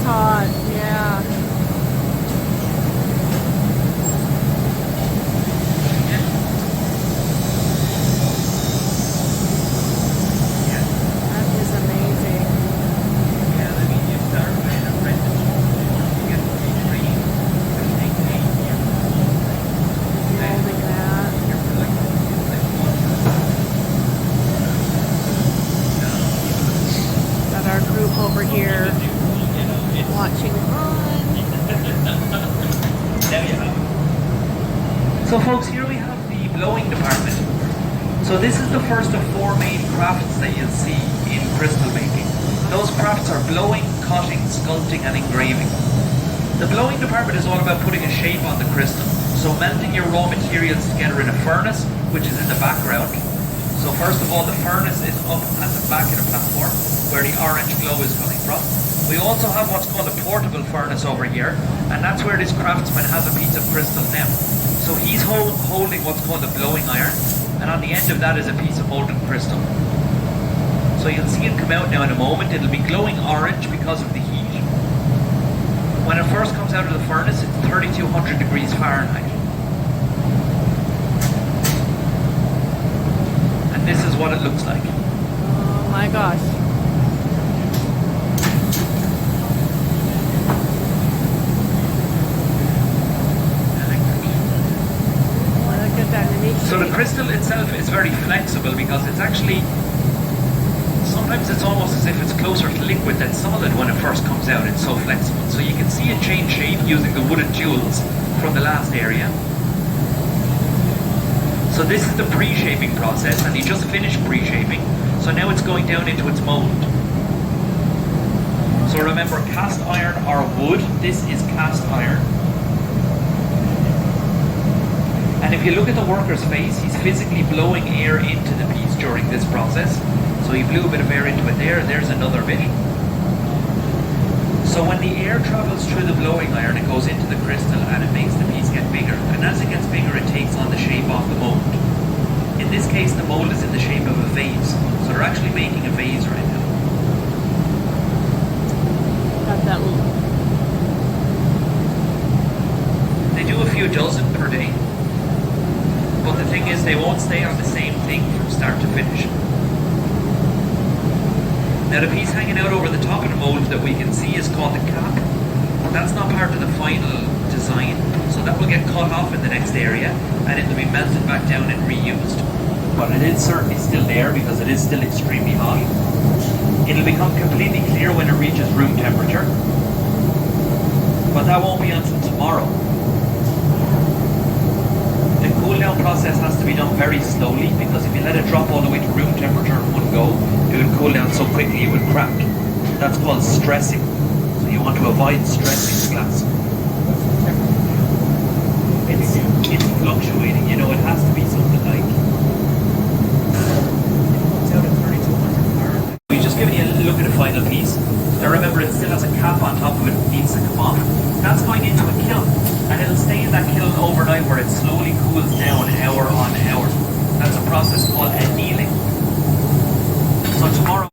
hot, yeah. That is amazing. Yeah, I mean, you start with an apprentice, you want to get retrained, which takes 8 years. Molding that. Got our group over here watching on. There you have it. So folks, here we have the blowing department. So this is the first of 4 main crafts that you'll see in crystal making. Those crafts are blowing, cutting, sculpting and engraving. The blowing department is all about putting a shape on the crystal. So melting your raw materials together in a furnace, which is in the background. So first of all, the furnace is up at the back of the platform, where the orange glow is coming from. We also have what's called a portable furnace over here, and that's where this craftsman has a piece of crystal now. So he's holding what's called a blowing iron, and on the end of that is a piece of molten crystal. So you'll see it come out now in a moment. It'll be glowing orange because of the heat. When it first comes out of the furnace, it's 3200 degrees Fahrenheit. And this is what it looks like. Oh my gosh. Look at that unique So the shape. crystal itself is very flexible because it's actually, sometimes it's almost as if it's closer to liquid than solid when it first comes out. It's so flexible. So you can see it change shape using the wooden jewels from the last area. So this is the pre-shaping process, and he just finished pre-shaping. So now it's going down into its mold. So remember, cast iron or wood, this is cast iron. And if you look at the worker's face, he's physically blowing air into the piece during this process. So he blew a bit of air into it there, and there's another bit. So when the air travels through the blowing iron, it goes into the crystal and it makes the piece get bigger. And as it gets bigger, it takes on the shape of the mold. In this case, the mold is in the shape of a vase. So they're actually making a vase right now. Got that little. They do a few dozen per day. But the thing is, they won't stay on the same thing from start to finish. Now the piece hanging out over the top of the mold that we can see is called the cap. That's not part of the final design, so that will get cut off in the next area and it will be melted back down and reused. But it is certainly still there because it is still extremely hot. It'll become completely clear when it reaches room temperature, but that won't be until tomorrow. The cool down process has to be done very slowly because if you let it drop all the way to room temperature in one go, it would cool down so quickly it would crack. That's called stressing. So you want to avoid stressing the glass. It's fluctuating, you know, it has to be something like, it's out at 3200 Fahrenheit. We've just given you a look at the final piece. Now remember, it still has a cap on top of it, it needs to come off. That's going into a kiln, and it'll stay in that kiln overnight where it slowly cools down hour on hour. That's a process called annealing. So tomorrow,